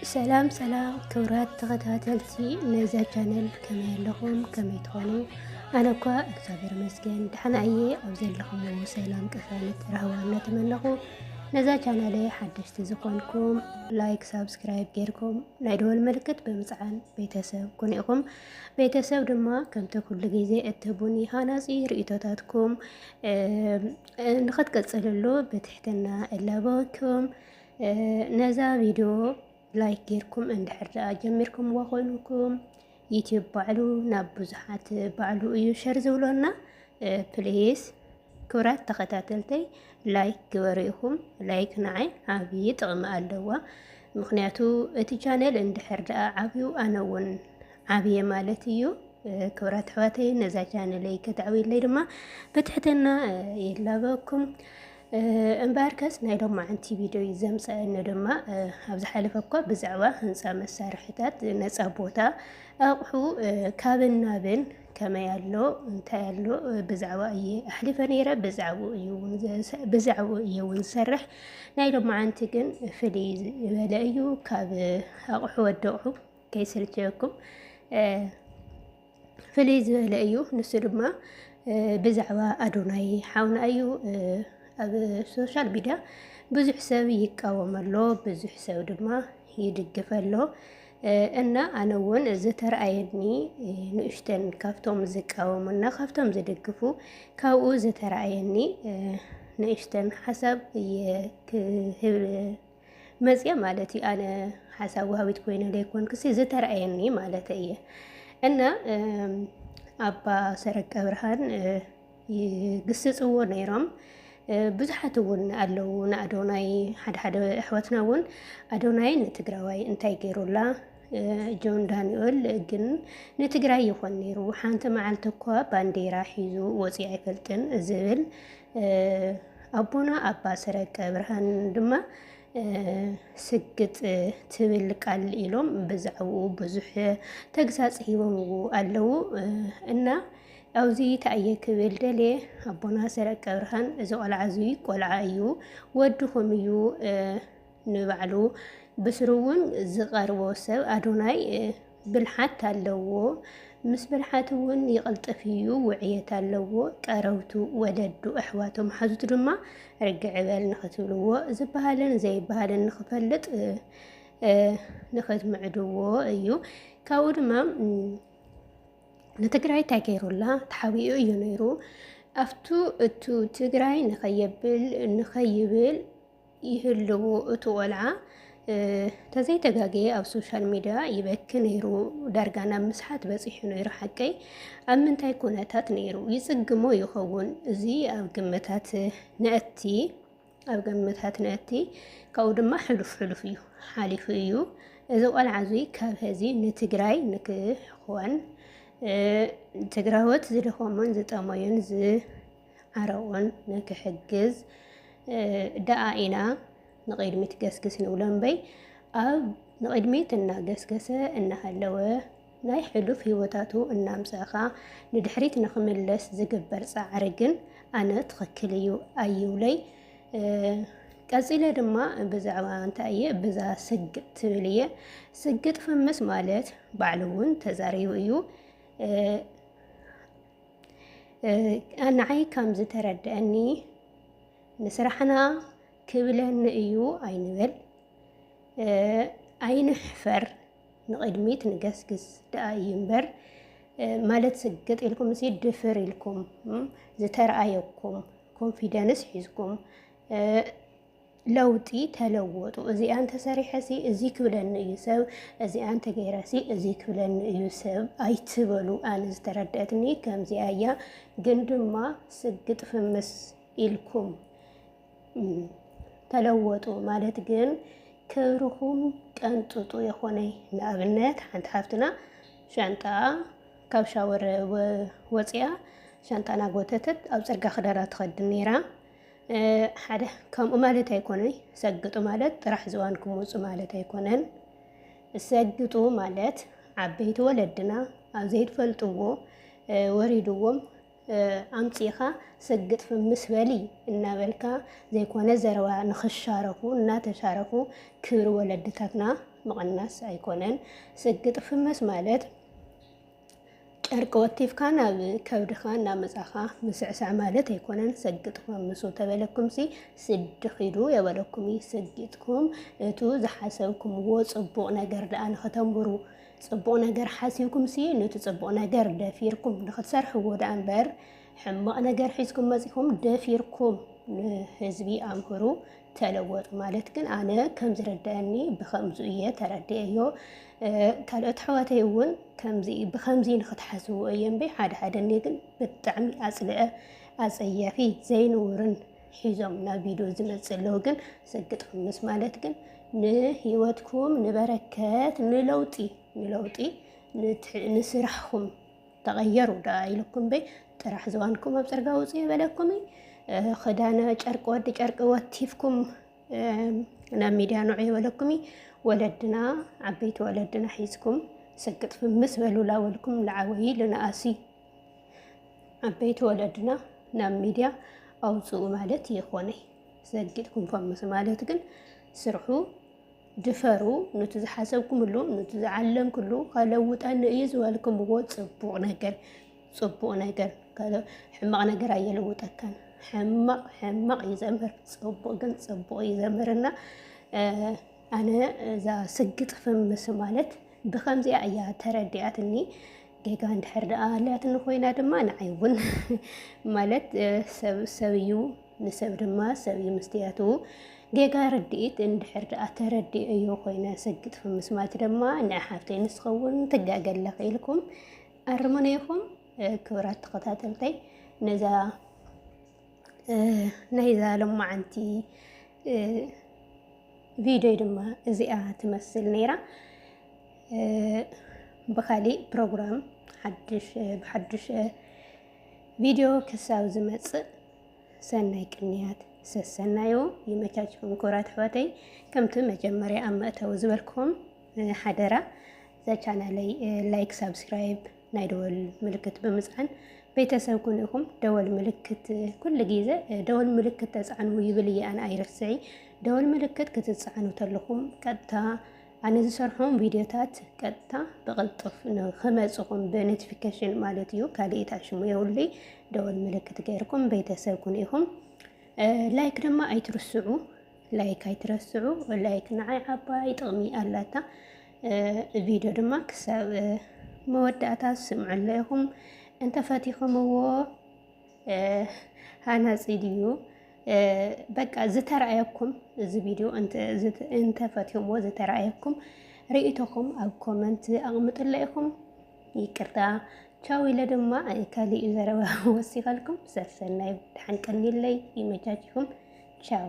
سلام كورات تغتاتلتي نزا channel كما يلقون كما يتخانوا أنا كوا أكتابير مسكين دحنا أيه أبزل لكم سلام كفالة رهوان نتمنىكم نزا channel حدث تزقونكم لايك سبسكرايب غيركم نايدول ملكت بمصعان بيتسب كونيكم بيتسب دما كم تكل جيزي اتبوني هاناسي رئيتاتكم نخد قصللو بتحتنا إلا بوكم نزا فيديو لايك غيركم اندحر جميركم وخونكم يوتيوب بعلو نابزحات بعلو ايو شير زولونا بليز كورات تخاتاتلتي لايك غوريكم لايك نعي عبي طقم ኣለዋ ምክንያቱ እቲ ቻነል እንድሕር ዓብዩ ኣነውን ዓብየ ማለት እዩ ክብራት ሕዋተይ ነዛ ቻነለይ ከተዕብይለይ ድማ በትሕትና የላበኩም እምባርከስ ናይ ሎማዓንቲ ቪድዮ ይዘምፀአኒ ድማ ኣብዚ ሓለፈ እኳ ብዛዕባ ህንፃ መሳርሕታት ነፃ ቦታ ኣቑሑ ካብን ናብን ከመይ ኣሎ እንታይ ኣሎ ብዛዕባ እየ ኣሕሊፈ ነይረ ብዛዕባ እዩ እውን ዝሰርሕ ናይ ሎማዓንቲ ግን ፍልይ ዝበለ እዩ ካብ ኣቑሑ ወዲ ኣቑሑ ከይሰልቸኩም ፍልይ ዝበለ እዩ ንሱ ድማ ብዛዕባ ኣዶናይ ሓውና እዩ ኣብ ሶሻል ሚድያ ብዙሕ ሰብ ይቃወመሎ ብዙሕ ሰብ ድማ ይድግፈሎ እና ኣነ እውን ዝተረኣየኒ ንእሽተን ካብቶም ዝቃወሙና ካብቶም ዝድግፉ ካብኡ ዝተረኣየኒ ንእሽተን ሓሳብ ክህብ መፅያ ማለት እዩ ኣነ ሓሳብ ወሃቢት ኮይነ ለይኮን ክሲ ዝተረኣየኒ ማለት እየ እና ኣባ ሰረቀ ብርሃን ይግስጽዎ ነይሮም ብዙሓት እውን ኣለው ንኣዶናይ ሓደ ኣሕዋትና እውን ኣዶናይ ንትግራዋይ እንታይ ገይሩላ ጆን ዳንኤል ግን ንትግራይ ይኾን ነይሩ ሓንቲ መዓልቲ እኳ ባንዴራ ሒዙ ወፂ ኣይፈልጥን ዝብል ኣቦና ኣባ ሰረቀ ብርሃን ድማ ስግጥ ትብል ቃል ኢሎም ብዛዕባኡ ብዙሕ ተግሳጽ ሂቦምዎ ኣለው እና ኣውዚ ታየ ክብል ደልየ ኣቦና ሰረቀ ብርሃን እዚ ቆልዓ እዙይ ቆልዓ እዩ ወድኹም እዩ ንባዕሉ ብስሩ እውን ዝቐርቦ ሰብ ኣዶናይ ብልሓት ኣለዎ ምስ ብልሓት እውን ይቕልጥፍ እዩ ውዕየት ኣለዎ ቀረብቱ ወለዱ ኣሕዋቶም ሓዙቱ ድማ ርግዕ በል ንኽትብልዎ ዝበሃልን ዘይበሃልን ንኽፈልጥ ንኽትምዕድዎ እዩ ካብኡ ድማ ንትግራይ እንታይ ገይሩላ ተሓቢኡ እዩ ነይሩ ኣፍቱ እቱ ትግራይ ንኸይብል ይህልዎ እቱ ቆልዓ ተዘይተጋገየ ኣብ ሶሻል ሚድያ ይበክ ነይሩ ዳርጋ ናብ ምስሓት በፂሑ ነይሩ ሓቀይ ኣብ ምንታይ ኩነታት ነይሩ ይጽግሞ ይኸውን እዚ ኣብ ግምታት ነእቲ ካብኡ ድማ ሕሉፍ እዩ ሓሊፉ እዩ እዚ ቆልዓ እዙይ ካብ ህዚ ንትግራይ ንክኾን ትግራወት ዝደኸሙን ዝጠመዩን ዝዓረቑን ንክሕግዝ ደኣ ኢና ንቕድሚት ገስግስ ንብሎ እምበይ ኣብ ንቕድሚት እናገስገሰ እናሃለወ ናይ ሕሉፍ ሂወታቱ እናምፀኻ ንድሕሪት ንኽምለስ ዝግበር ፃዕሪ ግን ኣነ ትኽክል እዩ ኣይብለይ ቀፂለ ድማ ብዛዕባ እንታይ እየ ብዛ ስግጥ ትብል እየ ስግጥ ፍምስ ማለት ባዕሉ እውን ተዛሪቡ እዩ ንዓይ ከም ዝተረድአኒ ንስራሕና ክብለኒ እዩ ኣይንበል ኣይንሕፈር ንቕድሚት ንገስግስ ደኣ እዩ እምበር ማለት ስግጥ ኢልኩም እሲ ድፍር ኢልኩም ዝተረኣየኩም ኮንፊደንስ ሒዝኩም ለውጢ ተለወጡ እዚኣን ተሰሪሐሲ እዚ ክብለኒ እዩ ሰብ እዚኣን ተገይራሲ እዚ ክብለኒ እዩ ሰብ ኣይትበሉ ኣነ ዝተረድአትኒ ከምዚኣ እያ ግን ድማ ስግጥ ፍምስ ኢልኩም ተለወጡ ማለት ግን ክብርኹም ቀንጥጡ የኾነ ንኣብነት ሓንቲ ሓፍትና ሻንጣ ካብ ሻወር ወፂያ ሻንጣና ጎተተት ኣብ ፅርጋ ክዳና ትኸድን ነይራ ሓደ ከምኡ ማለት ኣይኮነን ሰግጡ ማለት ጥራሕ ዝዋን ክምውፁ ማለት ኣይኮነን ሰግጡ ማለት ዓበይቲ ወለድና ኣብ ዘይትፈልጥዎ ወሪድዎም ኣምፂኻ ስግጥ ፍምስ በሊ እናበልካ ዘይኮነ ዘረባ ንኽሻረፉ እናተሻረፉ ክብሪ ወለድታትና መቐናስ ኣይኮነን። ስግጥ ፍምስ ማለት ጨርቂ ወቲፍካ ናብ ከብድኻ ናብ መጻኻ ምስዕሳዕ ማለት ኣይኮነን። ሰግጥ ፍምሱ ተበለኩምሲ ስድ ኺዱ የበለኩም ሰጊጥኩም እቱ ዝሓሰብኩምዎ ጽቡቕ ነገር ደኣ ንኽተንብሩ ጽቡቕ ነገር ሓሲብኩምሲ ነቲ ጽቡቕ ነገር ደፊርኩም ንኽትሰርሕዎ ደኣ እምበር ሕማቕ ነገር ሒዝኩም መጺኹም ደፊርኩም ንህዝቢ ኣምህሩ ተለወጡ ማለት ግን ኣነ ከም ዝረዳእኒ ብኸምዙ እየ ተረዲአዮ። ካልኦት ኣሕዋተይ እውን ብኸምዚ ንኽትሓስቡ እየ እምበይ ሓደ ሓደ እኔ ግን ብጣዕሚ ኣጽልአ ኣጸያፊ ዘይንውርን ሒዞም ናብ ቪድዮ ዝመጽእ ኣለዉ። ግን ሰግጥ ፍምስ ማለት ግን ንሂወትኩም ንበረከት ንለውጢ ንስራሕኩም ተቐየሩ ዳ ኢልኩም በይ ጥራሕ ዝዋንኩም ኣብ ፅርጋ ውፅኡ ይበለኩም ክዳነ ጨርቂ ወዲ ጨርቂ ወቲፍኩም ናብ ሚድያ ንዑ ይበለኩም ወለድና ዓበይቲ ወለድና ሒዝኩም ሰግጥ ፍምስ በሉ ላወልኩም ለዓወይ ልነኣሲ ዓበይቲ ወለድና ናብ ሚድያ ኣውፅኡ ማለት ይኾነይ። ሰጊጥኩም ፈምስ ማለት ግን ስርሑ ድፈሩ ነቲ ዝሓሰብኩምሉ ነቲ ዝዓለምኩሉ ከለውጠኒ እዩ ዝበልኩምዎ ጽቡቕ ነገር ሕማቕ ነገር ኣየለውጠካን። ሕማቕ ይዘምር ጽቡቕ ግን ጽቡቕ ይዘምርና ኣነ እዛ ስግጥ ፍምስ ማለት ብኸምዚኣ እያ ተረዲኣትኒ። ጌጋ እንድሕር ደኣ ኣልያትኒ ኮይና ድማ ንዓይ እውን ማለት ሰብ እዩ ንሰብ ድማ ሰብ እዩ ምስትያቱ ጌጋ ርድኢት እንድሕር ደኣ ተረዲአዮ ኮይነ ሰግጥ ፍምስ ማለት ድማ ንሓፍተይ ንስኸውን ትጋገለኽ ኢልኩም ኣርሙነ ኢኹም ክብራት ተኸታተልተይ ነዛ ናይዛ ሎማዓንቲ ቪድዮ ድማ እዚኣ ትመስል ነይራ። ብካሊእ ፕሮግራም ብሓድሽ ቪድዮ ክሳብ ዝመጽእ ሰናይ ቅንያት ሰሰናዮ ይመቻችኩም ክብራት ኣሕዋተይ። ከምቲ መጀመርያ ኣብ መእተዊ ዝበልክኹም ሓደራ እዛ ቻናለይ ላይክ ሳብስክራይብ ናይ ደወል ምልክት ብምጽዓን ቤተሰብ ኩን ኢኹም ደወል ምልክት ኩሉ ግዜ ደወል ምልክት ተጻዕኑ ይብል እየ ኣነ ኣይርስዒ ደወል ምልክት ክትጽዓኑ ተለኹም ቀጥታ ኣነ ዝሰርሖም ቪድዮታት ቀጥታ ብቕልጡፍ ንኽመጽኹም ብኖቲፊኬሽን ማለት እዩ። ካልእ ኣሽሙ የውልይ ደወል ምልክት ገይርኩም ቤተሰብ ኩን ኢኹም ላይክ ድማ ኣይትርስዑ ላይክ ንዓይ ዓባይ ጥቕሚ ኣላታ። ቪድዮ ድማ ክሳብ መወዳእታ ስምዑ ኢኹም እንተፈቲኹምዎ ሃናፂ ድዩ በቃ ዝተረኣየኩም እዚ ቪድዮ እንተፈቲኹምዎ ዝተረኣየኩም ርእይቶኹም ኣብ ኮመንት ኣቕምጡለ ኢኹም ይቅርታ ቻው ኢለ ድማ ካሊእ ዘረባ ወሲኸልኩም ሰሰናይ ድሓን ቀኒለይ ይመቻችኩም ቻው።